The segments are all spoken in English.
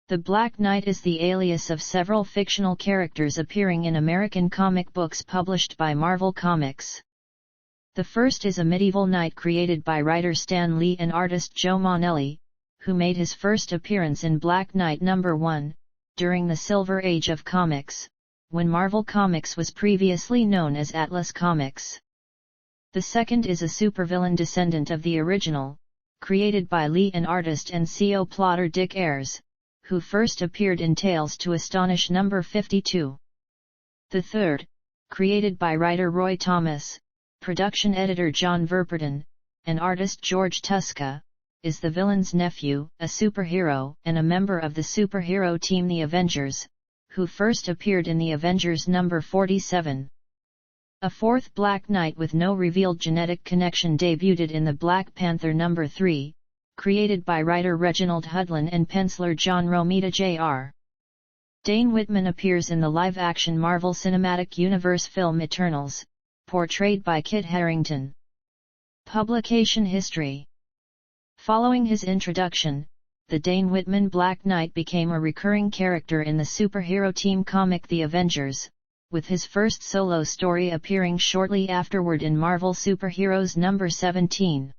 The Black Knight is the alias of several fictional characters appearing in American comic books published by Marvel Comics. The first is a medieval knight created by writer Stan Lee and artist Joe Monelli, who made his first appearance in Black Knight #1, during the Silver Age of comics, when Marvel Comics was previously known as Atlas Comics. The second is a supervillain descendant of the original, created by Lee and artist and CO plotter Dick Ayers, who first appeared in Tales to Astonish #52. The third, created by writer Roy Thomas, production editor John Verperton, and artist George Tuska, is the villain's nephew, a superhero and a member of the superhero team The Avengers, who first appeared in The Avengers #47. A fourth Black Knight with no revealed genetic connection debuted in the Black Panther #3, created by writer Reginald Hudlin and penciler John Romita Jr. Dane Whitman appears in the live-action Marvel Cinematic Universe film Eternals, portrayed by Kit Harington. Publication history. Following his introduction, the Dane Whitman Black Knight became a recurring character in the superhero team comic The Avengers, with his first solo story appearing shortly afterward in Marvel Superheroes #17.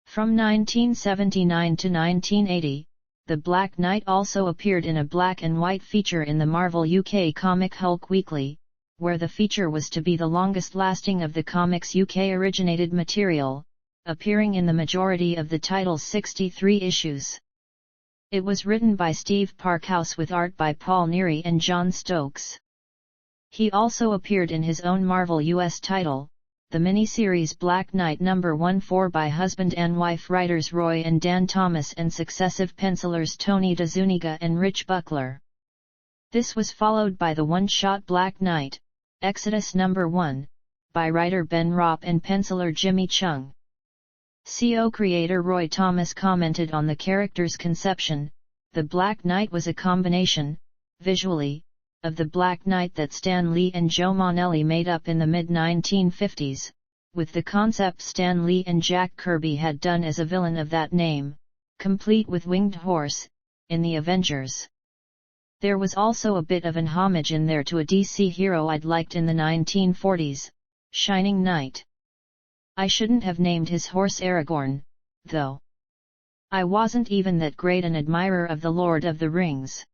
From 1979 to 1980, the Black Knight also appeared in a black and white feature in the Marvel UK comic Hulk Weekly, where the feature was to be the longest-lasting of the comic's UK-originated material, appearing in the majority of the title's 63 issues. It was written by Steve Parkhouse with art by Paul Neary and John Stokes. He also appeared in his own Marvel US title, the miniseries Black Knight #14 by husband and wife writers Roy and Dan Thomas and successive pencilers Tony DeZuniga and Rich Buckler. This was followed by the one-shot Black Knight, Exodus #1, by writer Ben Ropp and penciler Jimmy Chung. CO creator Roy Thomas commented on the character's conception: "The Black Knight was a combination, visually, of the Black Knight that Stan Lee and Joe Monelli made up in the mid-1950s, with the concept Stan Lee and Jack Kirby had done as a villain of that name, complete with winged horse, in the Avengers. There was also a bit of an homage in there to a DC hero I'd liked in the 1940s, Shining Knight. I shouldn't have named his horse Aragorn, though. I wasn't even that great an admirer of the Lord of the Rings."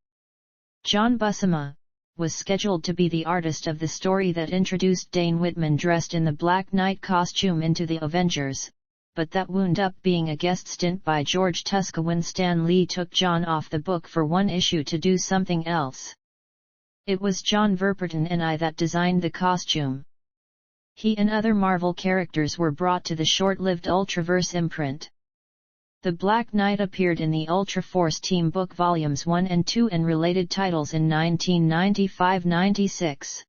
John Buscema was scheduled to be the artist of the story that introduced Dane Whitman dressed in the Black Knight costume into the Avengers, but that wound up being a guest stint by George Tuska when Stan Lee took John off the book for one issue to do something else. It was John Verperton and I that designed the costume. He and other Marvel characters were brought to the short-lived Ultraverse imprint. The Black Knight appeared in the Ultra Force Team Book Volumes 1 and 2 and related titles in 1995-96.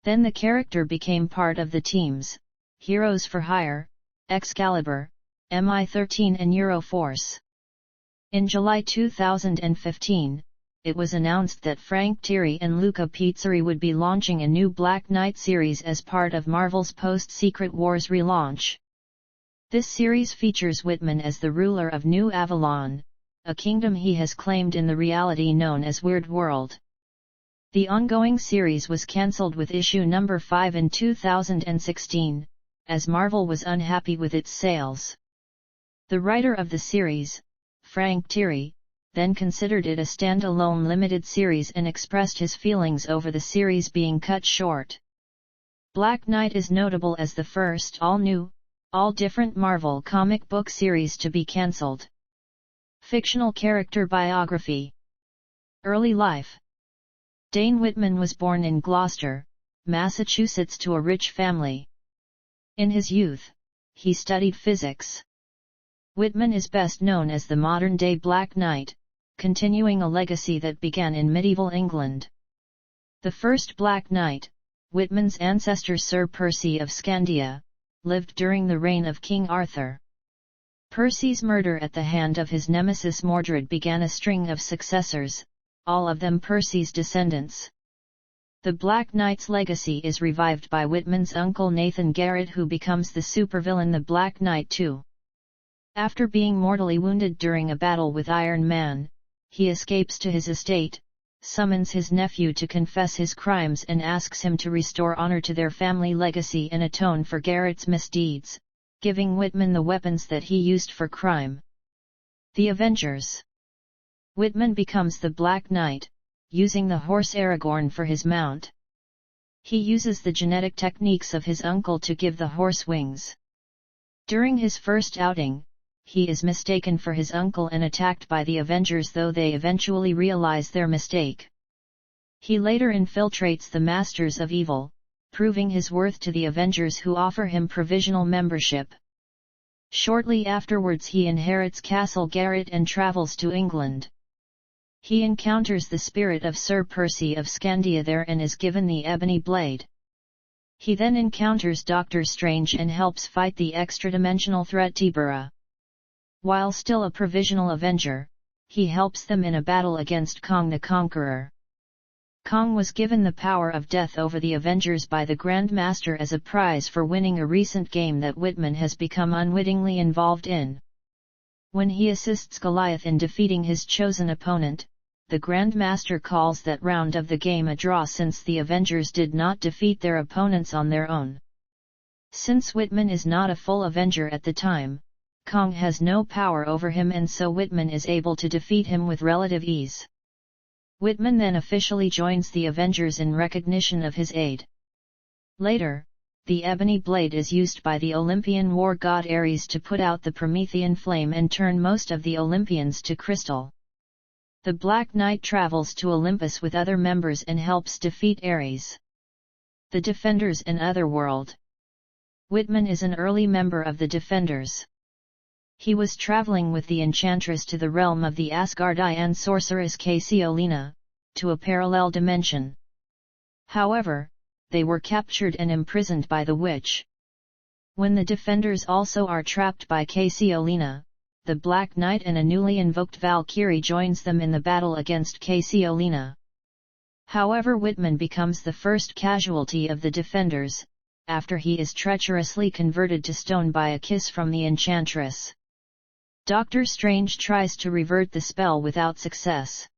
Then the character became part of the teams, Heroes for Hire, Excalibur, MI-13 and Euroforce. In July 2015, it was announced that Frank Thierry and Luca Pizzari would be launching a new Black Knight series as part of Marvel's post-Secret Wars relaunch. This series features Whitman as the ruler of New Avalon, a kingdom he has claimed in the reality known as Weird World. The ongoing series was cancelled with issue #5 in 2016, as Marvel was unhappy with its sales. The writer of the series, Frank Thierry, then considered it a stand-alone limited series and expressed his feelings over the series being cut short. Black Knight is notable as the first all-new, all-different Marvel comic book series to be cancelled. Fictional character biography. Early life. Dane Whitman was born in Gloucester, Massachusetts to a rich family. In his youth, he studied physics. Whitman is best known as the modern-day Black Knight, continuing a legacy that began in medieval England. The first Black Knight, Whitman's ancestor Sir Percy of Scandia, lived during the reign of King Arthur. Percy's murder at the hand of his nemesis Mordred began a string of successors, all of them Percy's descendants. The Black Knight's legacy is revived by Whitman's uncle Nathan Garrett, who becomes the supervillain the Black Knight II. After being mortally wounded during a battle with Iron Man, he escapes to his estate, summons his nephew to confess his crimes and asks him to restore honor to their family legacy and atone for Garrett's misdeeds, giving Whitman the weapons that he used for crime. The Avengers. Whitman becomes the Black Knight, using the horse Aragorn for his mount. He uses the genetic techniques of his uncle to give the horse wings. During his first outing, he is mistaken for his uncle and attacked by the Avengers, though they eventually realize their mistake. He later infiltrates the Masters of Evil, proving his worth to the Avengers, who offer him provisional membership. Shortly afterwards he inherits Castle Garrett and travels to England. He encounters the spirit of Sir Percy of Scandia there and is given the Ebony Blade. He then encounters Doctor Strange and helps fight the extra-dimensional threat Tibura. While still a provisional Avenger, he helps them in a battle against Kong the Conqueror. Kong was given the power of death over the Avengers by the Grand Master as a prize for winning a recent game that Whitman has become unwittingly involved in. When he assists Goliath in defeating his chosen opponent, the Grand Master calls that round of the game a draw, since the Avengers did not defeat their opponents on their own. Since Whitman is not a full Avenger at the time, Kong has no power over him, and so Whitman is able to defeat him with relative ease. Whitman then officially joins the Avengers in recognition of his aid. Later, the Ebony Blade is used by the Olympian war god Ares to put out the Promethean flame and turn most of the Olympians to crystal. The Black Knight travels to Olympus with other members and helps defeat Ares. The Defenders and Otherworld. Whitman is an early member of the Defenders. He was traveling with the Enchantress to the realm of the Asgardian sorceress Cassiolina, to a parallel dimension. However, they were captured and imprisoned by the witch. When the Defenders also are trapped by Cassiolina, the Black Knight and a newly invoked Valkyrie joins them in the battle against Cassiolina. However, Whitman becomes the first casualty of the Defenders, after he is treacherously converted to stone by a kiss from the Enchantress. Doctor Strange tries to revert the spell without success.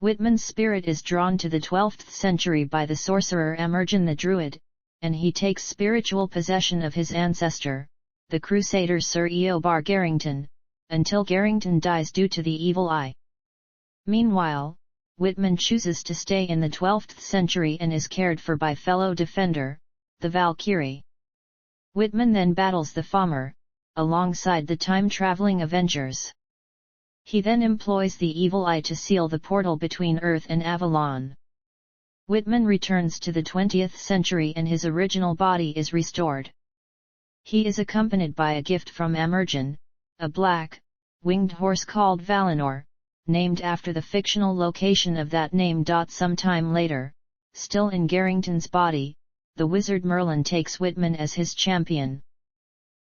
Whitman's spirit is drawn to the 12th century by the sorcerer Amergin the Druid, and he takes spiritual possession of his ancestor, the crusader Sir Eobar Garrington, until Garrington dies due to the evil eye. Meanwhile, Whitman chooses to stay in the 12th century and is cared for by fellow defender, the Valkyrie. Whitman then battles the Falmer, alongside the time-traveling Avengers. He then employs the evil eye to seal the portal between Earth and Avalon. Whitman returns to the 20th century and his original body is restored. He is accompanied by a gift from Amergin, a black, winged horse called Valinor, named after the fictional location of that name. Sometime later, still in Garrington's body, the wizard Merlin takes Whitman as his champion.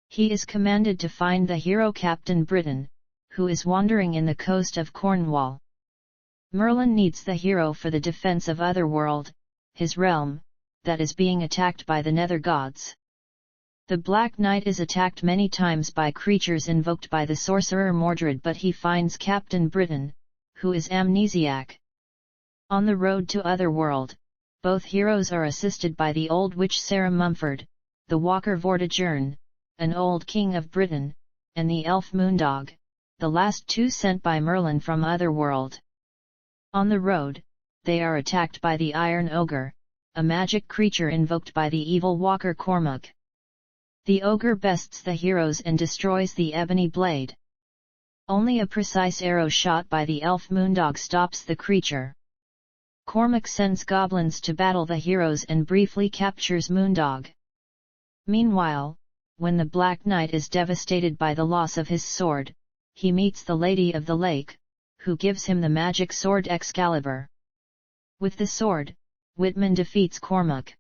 He is commanded to find the hero Captain Britain, who is wandering in the coast of Cornwall. Merlin needs the hero for the defense of Otherworld, his realm, that is being attacked by the Nether Gods. The Black Knight is attacked many times by creatures invoked by the sorcerer Mordred, but he finds Captain Britain, who is amnesiac. On the road to Otherworld, both heroes are assisted by the old witch Sarah Mumford, the Walker Vortigern, an old king of Britain, and the elf Moondog, the last two sent by Merlin from Otherworld. On the road, they are attacked by the Iron Ogre, a magic creature invoked by the evil Walker Cormac. The ogre bests the heroes and destroys the Ebony Blade. Only a precise arrow shot by the elf Moondog stops the creature. Cormac sends goblins to battle the heroes and briefly captures Moondog. Meanwhile, when the Black Knight is devastated by the loss of his sword, he meets the Lady of the Lake, who gives him the magic sword Excalibur. With the sword, Whitman defeats Cormac.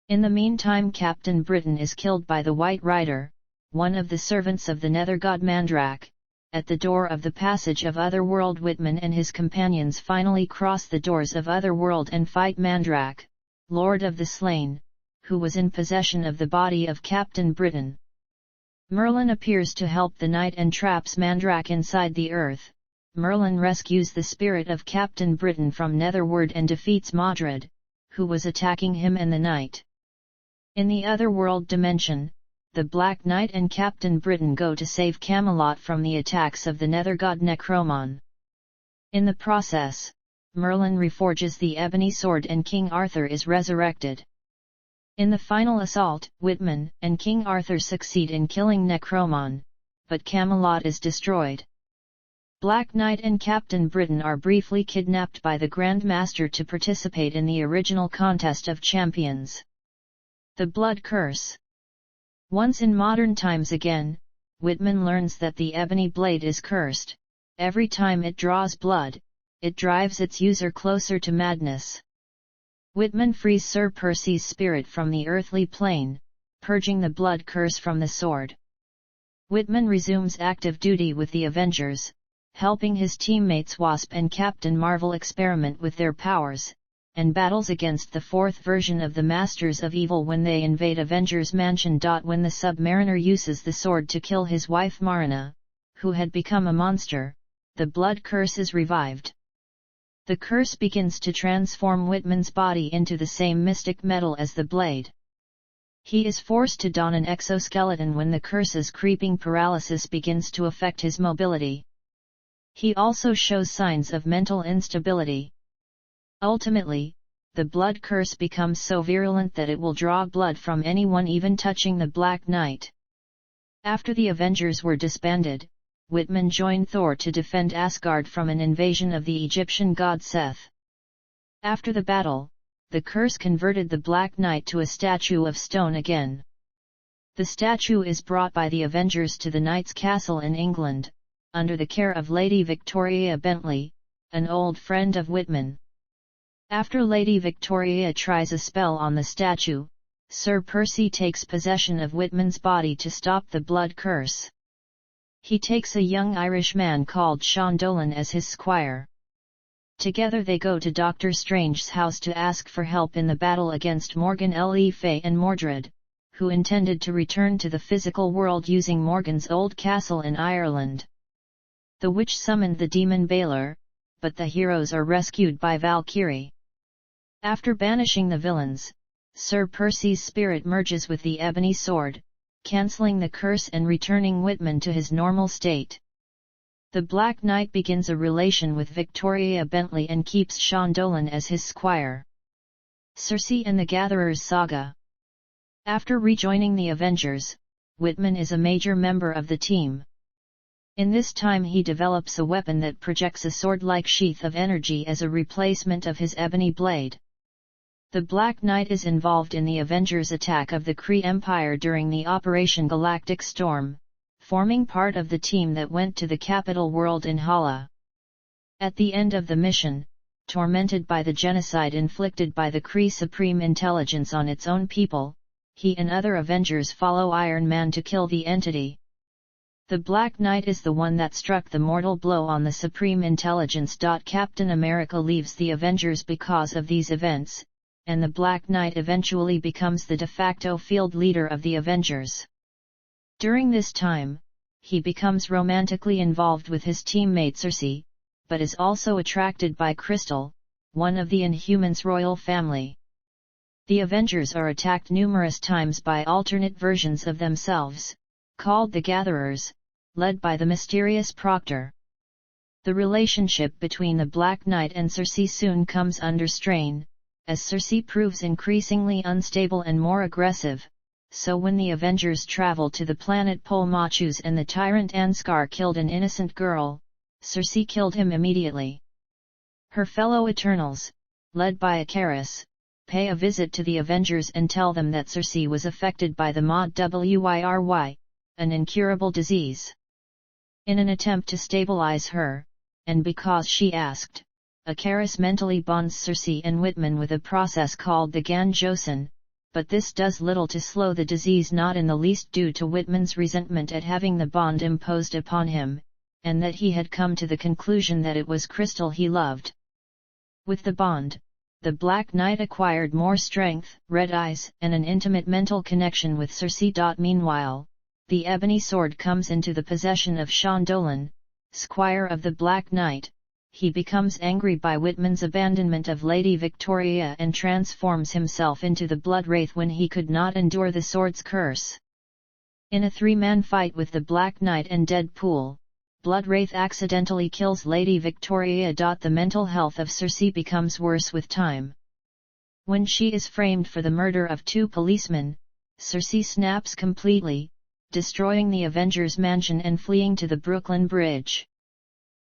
In the meantime, Captain Britain is killed by the White Rider, one of the servants of the nether god Mandrak. At the door of the passage of Otherworld, Whitman and his companions finally cross the doors of Otherworld and fight Mandrak, Lord of the Slain, who was in possession of the body of Captain Britain. Merlin appears to help the knight and traps Mandrak inside the earth. Merlin rescues the spirit of Captain Britain from Netherworld and defeats Modred, who was attacking him and the knight. In the otherworld dimension, the Black Knight and Captain Britain go to save Camelot from the attacks of the nether god Necromon. In the process, Merlin reforges the ebony sword and King Arthur is resurrected. In the final assault, Whitman and King Arthur succeed in killing Necromon, but Camelot is destroyed. Black Knight and Captain Britain are briefly kidnapped by the Grand Master to participate in the original contest of champions. The Blood Curse. Once in modern times again, Whitman learns that the ebony blade is cursed. Every time it draws blood, it drives its user closer to madness. Whitman frees Sir Percy's spirit from the earthly plane, purging the blood curse from the sword. Whitman resumes active duty with the Avengers, helping his teammates Wasp and Captain Marvel experiment with their powers, and battles against the fourth version of the Masters of Evil when they invade Avengers Mansion. When the Submariner uses the sword to kill his wife Marina, who had become a monster, the blood curse is revived. The curse begins to transform Whitman's body into the same mystic metal as the blade. He is forced to don an exoskeleton when the curse's creeping paralysis begins to affect his mobility. He also shows signs of mental instability. Ultimately, the blood curse becomes so virulent that it will draw blood from anyone even touching the Black Knight. After the Avengers were disbanded, Whitman joined Thor to defend Asgard from an invasion of the Egyptian god Seth. After the battle, the curse converted the Black Knight to a statue of stone again. The statue is brought by the Avengers to the Knight's castle in England, under the care of Lady Victoria Bentley, an old friend of Whitman. After Lady Victoria tries a spell on the statue, Sir Percy takes possession of Whitman's body to stop the blood curse. He takes a young Irish man called Sean Dolan as his squire. Together they go to Doctor Strange's house to ask for help in the battle against Morgan Le Fay and Mordred, who intended to return to the physical world using Morgan's old castle in Ireland. The witch summoned the demon Balor, but the heroes are rescued by Valkyrie. After banishing the villains, Sir Percy's spirit merges with the ebony sword, cancelling the curse and returning Whitman to his normal state. The Black Knight begins a relation with Victoria Bentley and keeps Sean Dolan as his squire. Circe and the Gatherers Saga. After rejoining the Avengers, Whitman is a major member of the team. In this time he develops a weapon that projects a sword-like sheath of energy as a replacement of his ebony blade. The Black Knight is involved in the Avengers' attack of the Kree Empire during the Operation Galactic Storm, forming part of the team that went to the capital world in Hala. At the end of the mission, tormented by the genocide inflicted by the Kree Supreme Intelligence on its own people, he and other Avengers follow Iron Man to kill the entity. The Black Knight is the one that struck the mortal blow on the Supreme Intelligence. Captain America leaves the Avengers because of these events, and the Black Knight eventually becomes the de facto field leader of the Avengers. During this time, he becomes romantically involved with his teammate Circe, but is also attracted by Crystal, one of the Inhumans' royal family. The Avengers are attacked numerous times by alternate versions of themselves, called the Gatherers, led by the mysterious Proctor. The relationship between the Black Knight and Circe soon comes under strain, as Circe proves increasingly unstable and more aggressive, so when the Avengers travel to the planet Polmachus and the tyrant Anskar killed an innocent girl, Circe killed him immediately. Her fellow Eternals, led by Icarus, pay a visit to the Avengers and tell them that Circe was affected by the Mod Wiry, an incurable disease. In an attempt to stabilize her, and because she asked, Icarus mentally bonds Circe and Whitman with a process called the Gan-Josin, but this does little to slow the disease, not in the least due to Whitman's resentment at having the bond imposed upon him, and that he had come to the conclusion that it was Crystal he loved. With the bond, the Black Knight acquired more strength, red eyes, and an intimate mental connection with Circe. Meanwhile, the ebony sword comes into the possession of Sean Dolan, Squire of the Black Knight, he becomes angry by Whitman's abandonment of Lady Victoria and transforms himself into the Blood Wraith when he could not endure the sword's curse. In a three-man fight with the Black Knight and Deadpool, Blood Wraith accidentally kills Lady Victoria. The mental health of Circe becomes worse with time. When she is framed for the murder of two policemen, Circe snaps completely, destroying the Avengers' mansion and fleeing to the Brooklyn Bridge.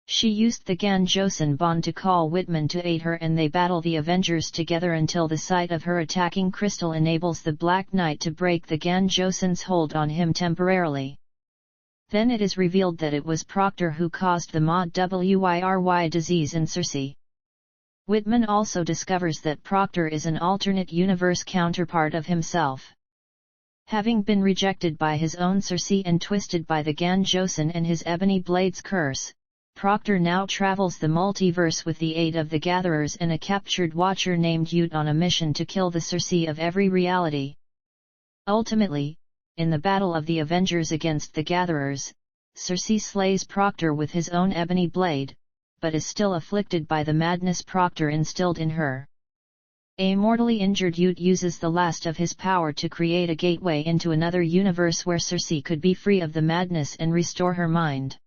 She used the Gan-Joseon bond to call Whitman to aid her, and they battle the Avengers together until the sight of her attacking Crystal enables the Black Knight to break the Gan-Joseon's hold on him temporarily. Then it is revealed that it was Proctor who caused the Maud Wiry disease in Circe. Whitman also discovers that Proctor is an alternate universe counterpart of himself. Having been rejected by his own Circe and twisted by the Gan-Joseon and his Ebony Blade's curse, Proctor now travels the multiverse with the aid of the Gatherers and a captured Watcher named Ute on a mission to kill the Circe of every reality. Ultimately, in the battle of the Avengers against the Gatherers, Circe slays Proctor with his own Ebony Blade, but is still afflicted by the madness Proctor instilled in her. A mortally injured Ute uses the last of his power to create a gateway into another universe where Circe could be free of the madness and restore her mind.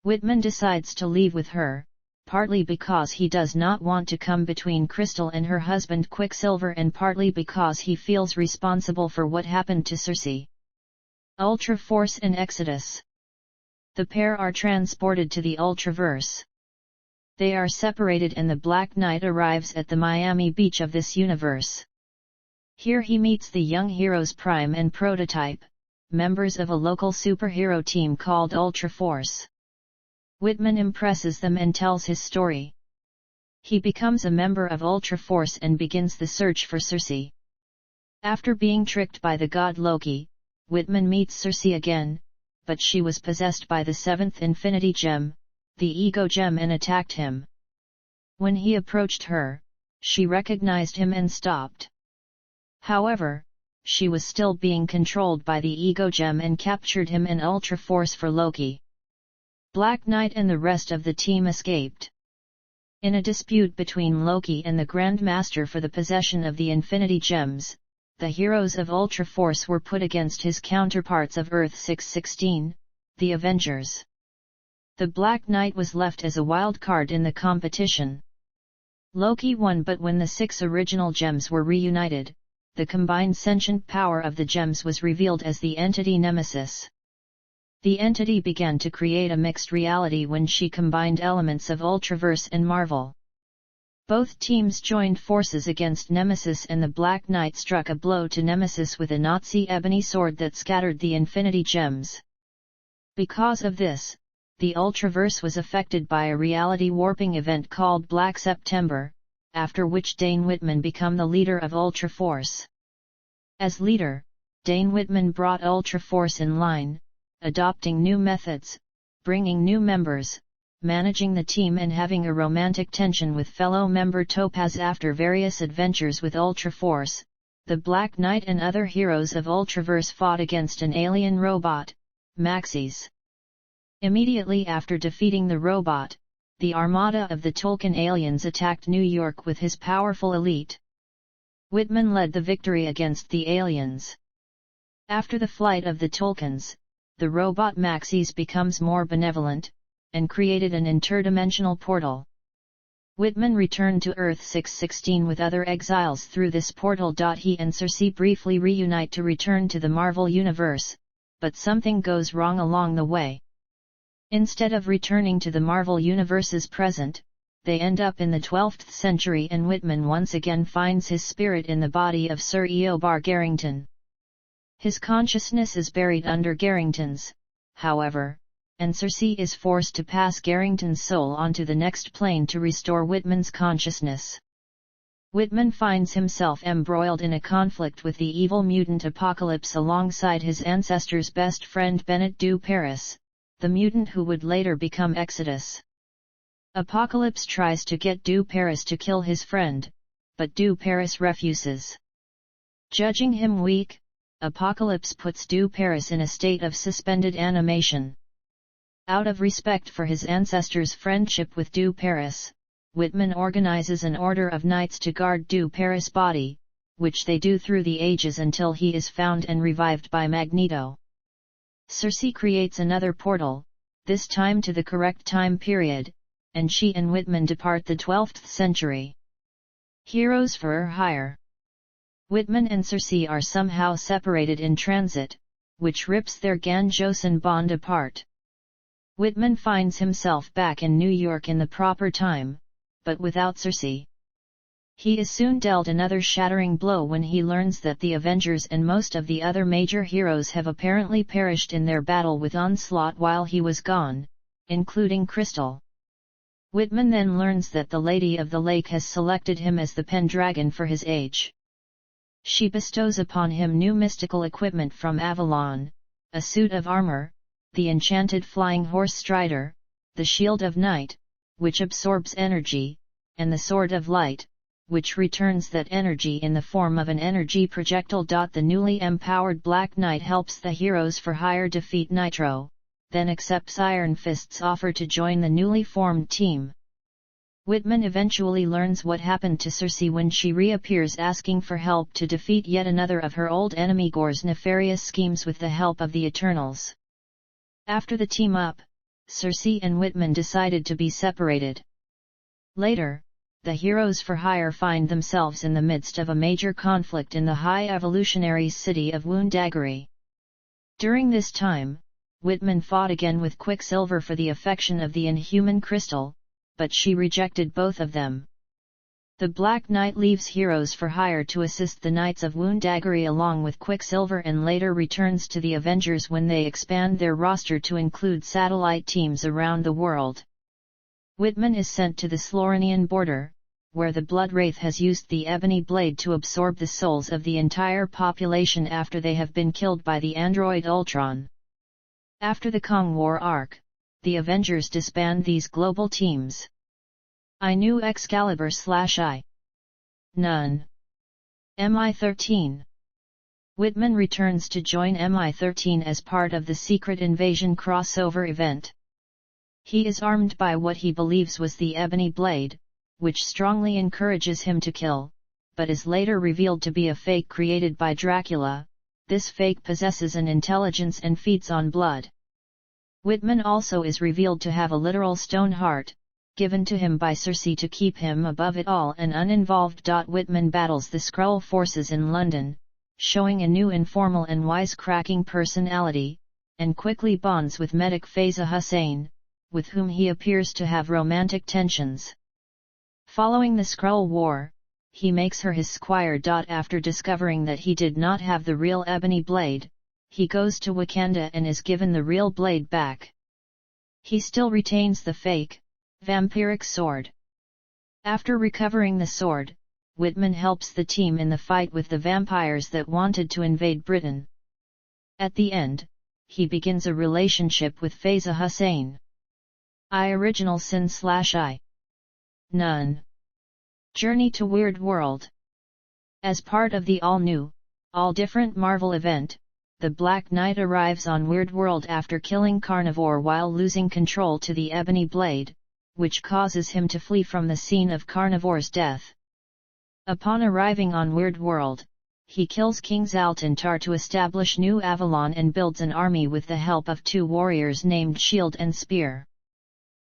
Whitman decides to leave with her, partly because he does not want to come between Crystal and her husband Quicksilver, and partly because he feels responsible for what happened to Circe. Ultra Force and Exodus. The pair are transported to the Ultraverse. They are separated and the Black Knight arrives at the Miami Beach of this universe. Here he meets the young heroes Prime and Prototype, members of a local superhero team called Ultra Force. Whitman impresses them and tells his story. He becomes a member of Ultra Force and begins the search for Circe. After being tricked by the god Loki, Whitman meets Circe again, but she was possessed by the seventh Infinity Gem, the Ego Gem, and attacked him. When he approached her, she recognized him and stopped. However, she was still being controlled by the Ego Gem and captured him in Ultra Force for Loki. Black Knight and the rest of the team escaped. In a dispute between Loki and the Grand Master for the possession of the Infinity Gems, the heroes of Ultra Force were put against his counterparts of Earth 616, the Avengers. The Black Knight was left as a wild card in the competition. Loki won, but when the 6 original gems were reunited, the combined sentient power of the gems was revealed as the entity Nemesis. The entity began to create a mixed reality when she combined elements of Ultraverse and Marvel. Both teams joined forces against Nemesis, and the Black Knight struck a blow to Nemesis with a Nazi ebony sword that scattered the Infinity Gems. Because of this, the Ultraverse was affected by a reality warping event called Black September, after which Dane Whitman became the leader of Ultra Force. As leader, Dane Whitman brought Ultra Force in line, adopting new methods, bringing new members, managing the team, and having a romantic tension with fellow member Topaz. After various adventures with Ultra Force, the Black Knight and other heroes of Ultraverse fought against an alien robot, Maxis. Immediately after defeating the robot, the armada of the Tolkien aliens attacked New York with his powerful elite. Whitman led the victory against the aliens. After the flight of the Tolkiens, the robot Maxis becomes more benevolent, and created an interdimensional portal. Whitman returned to Earth 616 with other exiles through this portal. He and Circe briefly reunite to return to the Marvel Universe, but something goes wrong along the way. Instead of returning to the Marvel Universe's present, they end up in the 12th century, and Whitman once again finds his spirit in the body of Sir Eobar Garrington. His consciousness is buried under Garrington's, however, and Circe is forced to pass Garrington's soul onto the next plane to restore Whitman's consciousness. Whitman finds himself embroiled in a conflict with the evil mutant Apocalypse alongside his ancestor's best friend Bennett du Paris, the mutant who would later become Exodus. Apocalypse tries to get du Paris to kill his friend, but du Paris refuses. Judging him weak, Apocalypse puts du Paris in a state of suspended animation. Out of respect for his ancestors' friendship with Du Paris, Whitman organizes an order of knights to guard Du Paris' body, which they do through the ages until he is found and revived by Magneto. Circe creates another portal, this time to the correct time period, and she and Whitman depart the 12th century. Heroes for hire. Whitman and Circe are somehow separated in transit, which rips their Gan-Joseon bond apart. Whitman finds himself back in New York in the proper time, but without Circe. He is soon dealt another shattering blow when he learns that the Avengers and most of the other major heroes have apparently perished in their battle with Onslaught while he was gone, including Crystal. Whitman then learns that the Lady of the Lake has selected him as the Pendragon for his age. She bestows upon him new mystical equipment from Avalon, a suit of armor, the enchanted flying horse Strider, the Shield of Night, which absorbs energy, and the Sword of Light, which returns that energy in the form of an energy projectile. The newly empowered Black Knight helps the heroes for hire defeat Nitro, then accepts Iron Fist's offer to join the newly formed team. Whitman eventually learns what happened to Circe when she reappears asking for help to defeat yet another of her old enemy Gor's nefarious schemes with the help of the Eternals. After the team-up, Circe and Whitman decided to be separated. Later, the heroes for hire find themselves in the midst of a major conflict in the high evolutionary city of Woundaggery. During this time, Whitman fought again with Quicksilver for the affection of the Inhuman Crystal, but she rejected both of them. The Black Knight leaves heroes for hire to assist the Knights of Woundaggery along with Quicksilver and later returns to the Avengers when they expand their roster to include satellite teams around the world. Whitman is sent to the Sloranian border, where the Bloodwraith has used the Ebony Blade to absorb the souls of the entire population after they have been killed by the android Ultron. After the Kong War arc, the Avengers disband these global teams. I knew Excalibur/I. None. MI-13. Whitman returns to join MI-13 as part of the Secret Invasion crossover event. He is armed by what he believes was the Ebony Blade, which strongly encourages him to kill, but is later revealed to be a fake created by Dracula. This fake possesses an intelligence and feeds on blood. Whitman also is revealed to have a literal stone heart, given to him by Circe to keep him above it all and uninvolved. Whitman battles the Skrull forces in London, showing a new informal and wisecracking personality, and quickly bonds with medic Faiza Hussein, with whom he appears to have romantic tensions. Following the Skrull War, he makes her his squire. After discovering that he did not have the real Ebony Blade, he goes to Wakanda and is given the real blade back. He still retains the fake, vampiric sword. After recovering the sword, Whitman helps the team in the fight with the vampires that wanted to invade Britain. At the end, he begins a relationship with Faiza Hussein. I Original Sin/I. None. Journey to Weird World. As part of the all-new, all-different Marvel event, the Black Knight arrives on Weird World after killing Carnivore while losing control to the Ebony Blade, which causes him to flee from the scene of Carnivore's death. Upon arriving on Weird World, he kills King Zaltantar to establish New Avalon and builds an army with the help of two warriors named Shield and Spear.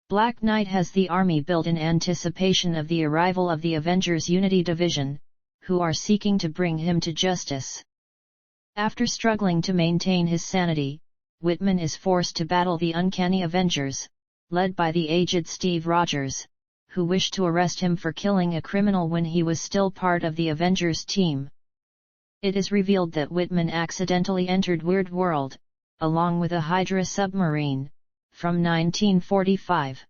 Black Knight has the army built in anticipation of the arrival of the Avengers Unity Division, who are seeking to bring him to justice. After struggling to maintain his sanity, Whitman is forced to battle the Uncanny Avengers, led by the aged Steve Rogers, who wish to arrest him for killing a criminal when he was still part of the Avengers team. It is revealed that Whitman accidentally entered Weird World, along with a Hydra submarine, from 1945.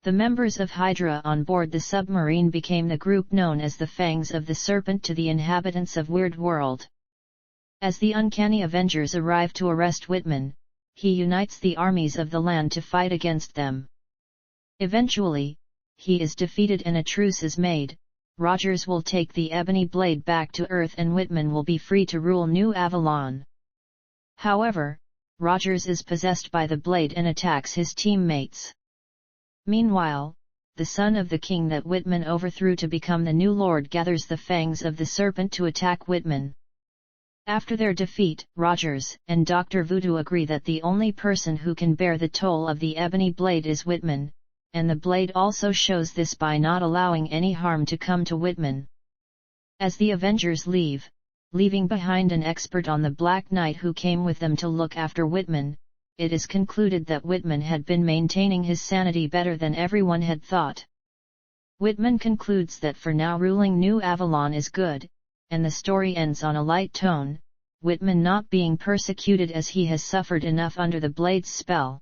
The members of Hydra on board the submarine became the group known as the Fangs of the Serpent to the inhabitants of Weird World. As the Uncanny Avengers arrive to arrest Whitman, he unites the armies of the land to fight against them. Eventually, he is defeated and a truce is made. Rogers will take the Ebony Blade back to Earth and Whitman will be free to rule New Avalon. However, Rogers is possessed by the blade and attacks his teammates. Meanwhile, the son of the king that Whitman overthrew to become the new lord gathers the fangs of the serpent to attack Whitman. After their defeat, Rogers and Dr. Voodoo agree that the only person who can bear the toll of the ebony blade is Whitman, and the blade also shows this by not allowing any harm to come to Whitman. As the Avengers leave, leaving behind an expert on the Black Knight who came with them to look after Whitman, it is concluded that Whitman had been maintaining his sanity better than everyone had thought. Whitman concludes that for now ruling New Avalon is good, and the story ends on a light tone, Whitman not being persecuted as he has suffered enough under the blade's spell.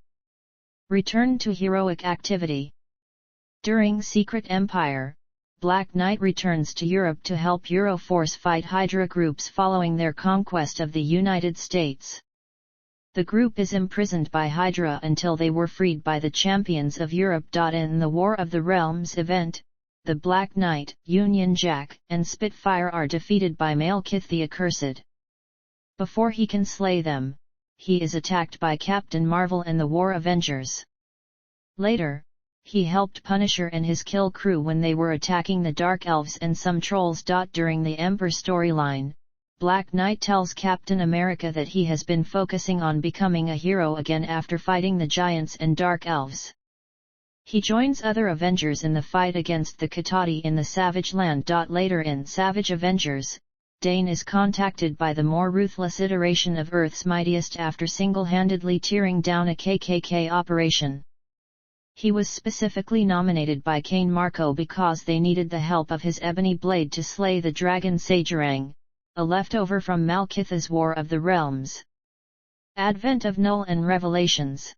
Return to heroic activity. During Secret Empire, Black Knight returns to Europe to help Euroforce fight Hydra groups following their conquest of the United States. The group is imprisoned by Hydra until they were freed by the Champions of Europe. In the War of the Realms event, the Black Knight, Union Jack, and Spitfire are defeated by Malekith the Accursed. Before he can slay them, he is attacked by Captain Marvel and the War Avengers. Later, he helped Punisher and his kill crew when they were attacking the Dark Elves and some trolls. During the Emperor storyline, Black Knight tells Captain America that he has been focusing on becoming a hero again after fighting the Giants and Dark Elves. He joins other Avengers in the fight against the Katati in the Savage Land. Later in Savage Avengers, Dane is contacted by the more ruthless iteration of Earth's Mightiest after single-handedly tearing down a KKK operation. He was specifically nominated by Cain Marco because they needed the help of his ebony blade to slay the dragon Sajarang, a leftover from Malekith's War of the Realms. Advent of Null and Revelations.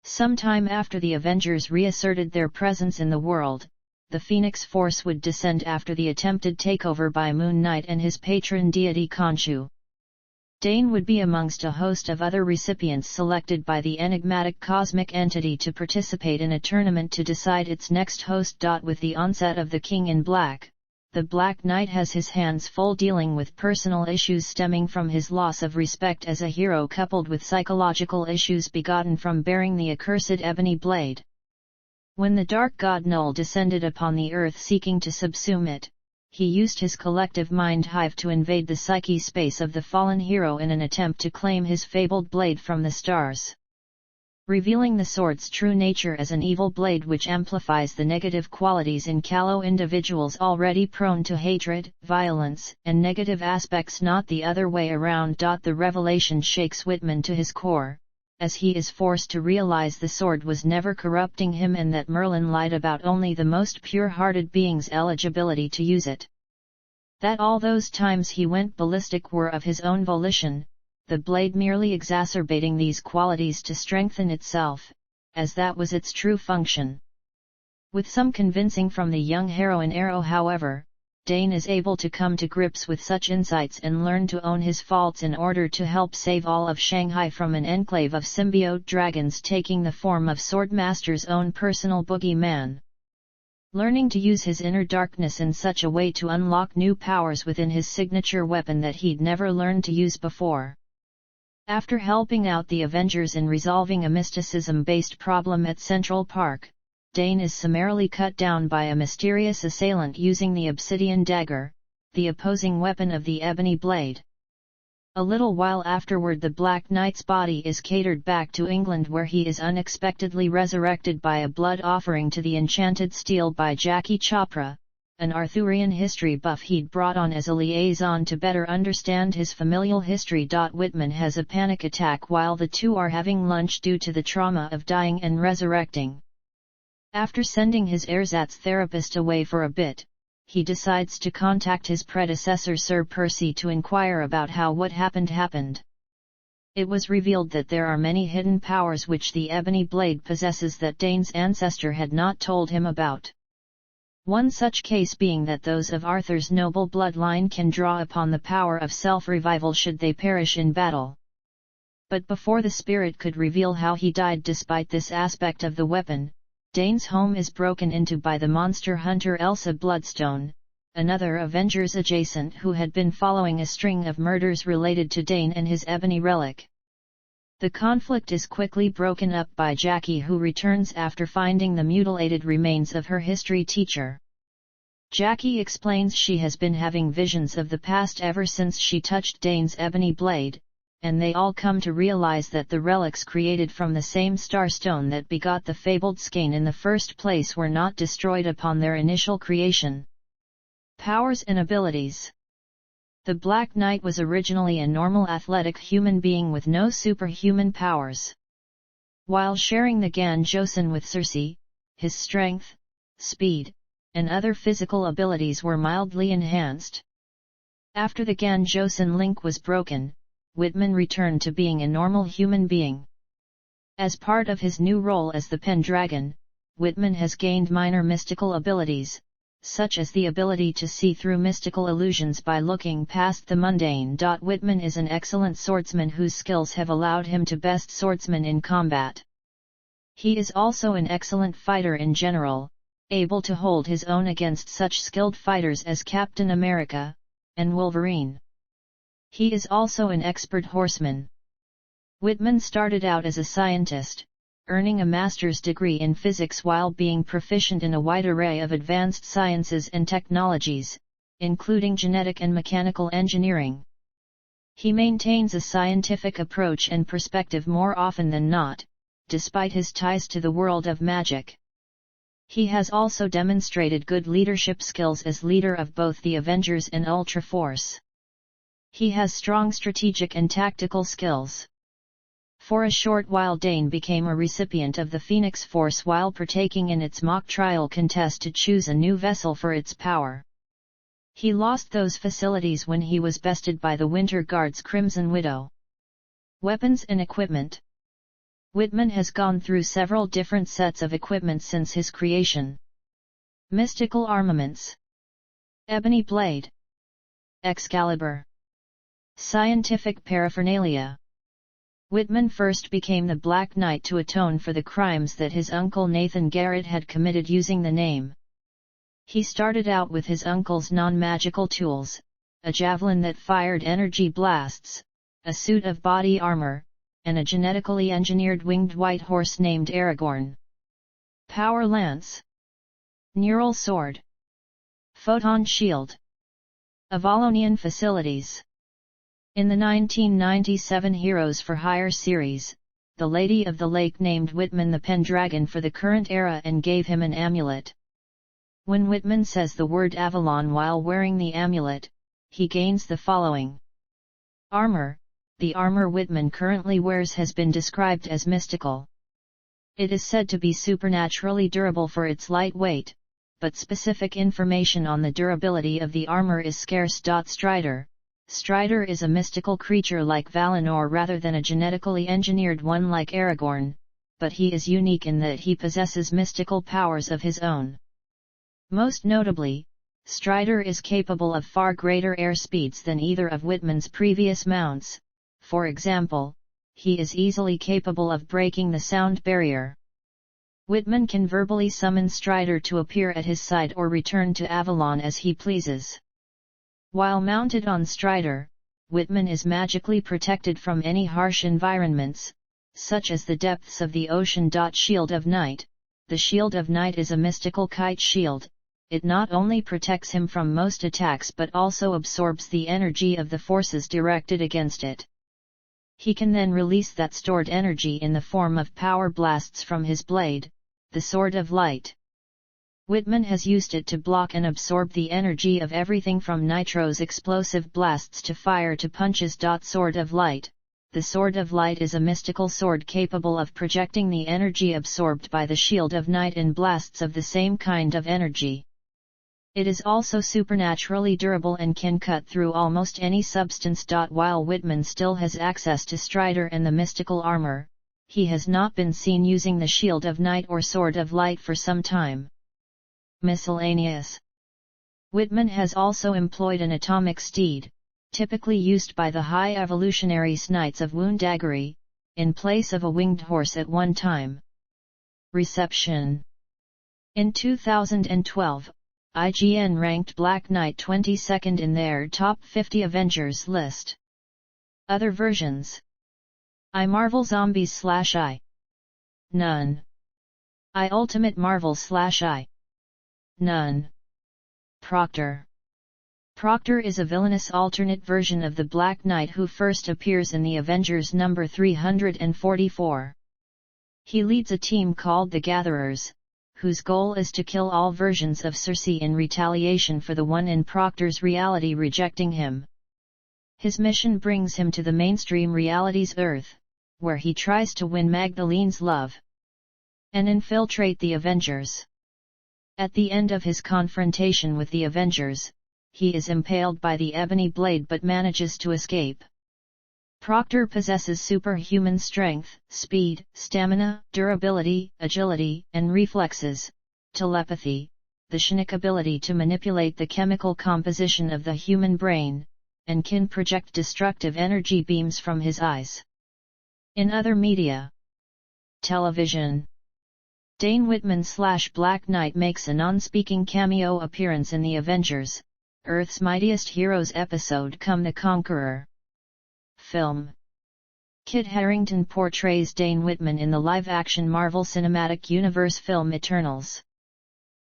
Sometime after the Avengers reasserted their presence in the world, the Phoenix Force would descend after the attempted takeover by Moon Knight and his patron deity Khonshu. Dane would be amongst a host of other recipients selected by the enigmatic cosmic entity to participate in a tournament to decide its next host. With the onset of the King in Black, the Black Knight has his hands full dealing with personal issues stemming from his loss of respect as a hero coupled with psychological issues begotten from bearing the accursed ebony blade. When the dark god Null descended upon the earth seeking to subsume it, he used his collective mind hive to invade the psyche space of the fallen hero in an attempt to claim his fabled blade from the stars. Revealing the sword's true nature as an evil blade which amplifies the negative qualities in callow individuals already prone to hatred, violence, and negative aspects, not the other way around. The revelation shakes Whitman to his core, as he is forced to realize the sword was never corrupting him and that Merlin lied about only the most pure-hearted beings' eligibility to use it. That all those times he went ballistic were of his own volition, the blade merely exacerbating these qualities to strengthen itself, as that was its true function. With some convincing from the young heroine Arrow, however, Dane is able to come to grips with such insights and learn to own his faults in order to help save all of Shanghai from an enclave of symbiote dragons taking the form of Swordmaster's own personal boogeyman. Learning to use his inner darkness in such a way to unlock new powers within his signature weapon that he'd never learned to use before. After helping out the Avengers in resolving a mysticism-based problem at Central Park, Dane is summarily cut down by a mysterious assailant using the obsidian dagger, the opposing weapon of the ebony blade. A little while afterward, the Black Knight's body is catered back to England, where he is unexpectedly resurrected by a blood offering to the enchanted steel by Jackie Chopra, an Arthurian history buff he'd brought on as a liaison to better understand his familial history. Whitman has a panic attack while the two are having lunch due to the trauma of dying and resurrecting. After sending his ersatz therapist away for a bit, he decides to contact his predecessor Sir Percy to inquire about how what happened. It was revealed that there are many hidden powers which the ebony blade possesses that Dane's ancestor had not told him about. One such case being that those of Arthur's noble bloodline can draw upon the power of self-revival should they perish in battle. But before the spirit could reveal how he died despite this aspect of the weapon, Dane's home is broken into by the monster hunter Elsa Bloodstone, another Avengers adjacent who had been following a string of murders related to Dane and his ebony relic. The conflict is quickly broken up by Jackie, who returns after finding the mutilated remains of her history teacher. Jackie explains she has been having visions of the past ever since she touched Dane's ebony blade, and they all come to realize that the relics created from the same starstone that begot the fabled skein in the first place were not destroyed upon their initial creation. Powers and abilities. The Black Knight was originally a normal athletic human being with no superhuman powers. While sharing the Gan Joseon with Cersei, his strength, speed, and other physical abilities were mildly enhanced. After the Gan Joseon link was broken, Whitman returned to being a normal human being. As part of his new role as the Pendragon, Whitman has gained minor mystical abilities, such as the ability to see through mystical illusions by looking past the mundane. Whitman is an excellent swordsman whose skills have allowed him to best swordsmen in combat. He is also an excellent fighter in general, able to hold his own against such skilled fighters as Captain America and Wolverine. He is also an expert horseman. Whitman started out as a scientist, earning a master's degree in physics while being proficient in a wide array of advanced sciences and technologies, including genetic and mechanical engineering. He maintains a scientific approach and perspective more often than not, despite his ties to the world of magic. He has also demonstrated good leadership skills as leader of both the Avengers and Ultra Force. He has strong strategic and tactical skills. For a short while Dane became a recipient of the Phoenix Force while partaking in its mock trial contest to choose a new vessel for its power. He lost those facilities when he was bested by the Winter Guard's Crimson Widow. Weapons and equipment. Whitman has gone through several different sets of equipment since his creation. Mystical armaments. Ebony blade. Excalibur. Scientific paraphernalia. Whitman first became the Black Knight to atone for the crimes that his uncle Nathan Garrett had committed using the name. He started out with his uncle's non-magical tools, a javelin that fired energy blasts, a suit of body armor, and a genetically engineered winged white horse named Aragorn. Power lance. Neural sword. Photon shield. Avalonian facilities. In the 1997 Heroes for Hire series, the Lady of the Lake named Whitman the Pendragon for the current era and gave him an amulet. When Whitman says the word Avalon while wearing the amulet, he gains the following. Armor. The armor Whitman currently wears has been described as mystical. It is said to be supernaturally durable for its light weight, but specific information on the durability of the armor is scarce. Strider is a mystical creature like Valinor rather than a genetically engineered one like Aragorn, but he is unique in that he possesses mystical powers of his own. Most notably, Strider is capable of far greater air speeds than either of Whitman's previous mounts. For example, he is easily capable of breaking the sound barrier. Whitman can verbally summon Strider to appear at his side or return to Avalon as he pleases. While mounted on Strider, Whitman is magically protected from any harsh environments, such as the depths of the ocean. Shield of Night. The Shield of Night is a mystical kite shield. It not only protects him from most attacks but also absorbs the energy of the forces directed against it. He can then release that stored energy in the form of power blasts from his blade, the Sword of Light. Whitman has used it to block and absorb the energy of everything from Nitro's explosive blasts to fire to punches. Sword of Light. The Sword of Light is a mystical sword capable of projecting the energy absorbed by the Shield of Night in blasts of the same kind of energy. It is also supernaturally durable and can cut through almost any substance. While Whitman still has access to Strider and the mystical armor, he has not been seen using the Shield of Night or Sword of Light for some time. Miscellaneous. Whitman has also employed an atomic steed, typically used by the High Evolutionary Knights of Woundaggery, in place of a winged horse at one time. Reception. In 2012, IGN ranked Black Knight 22nd in their Top 50 Avengers list. Other versions. I Marvel Zombies /I. None. I Ultimate Marvel /I. None. Proctor. Proctor is a villainous alternate version of the Black Knight who first appears in the Avengers number 344. He leads a team called the Gatherers, whose goal is to kill all versions of Circe in retaliation for the one in Proctor's reality rejecting him. His mission brings him to the mainstream reality's Earth, where he tries to win Magdalene's love and infiltrate the Avengers. At the end of his confrontation with the Avengers, he is impaled by the ebony blade but manages to escape. Proctor possesses superhuman strength, speed, stamina, durability, agility, and reflexes, telepathy, the psionic ability to manipulate the chemical composition of the human brain, and can project destructive energy beams from his eyes. In other media. Television. Dane Whitman /Black Knight makes a non-speaking cameo appearance in the Avengers, Earth's Mightiest Heroes episode Come the Conqueror. Film. Kit Harington portrays Dane Whitman in the live-action Marvel Cinematic Universe film Eternals.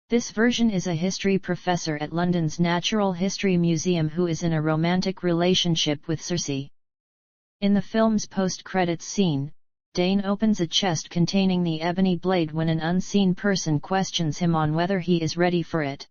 This version is a history professor at London's Natural History Museum who is in a romantic relationship with Circe. In the film's post-credits scene, Dane opens a chest containing the ebony blade when an unseen person questions him on whether he is ready for it.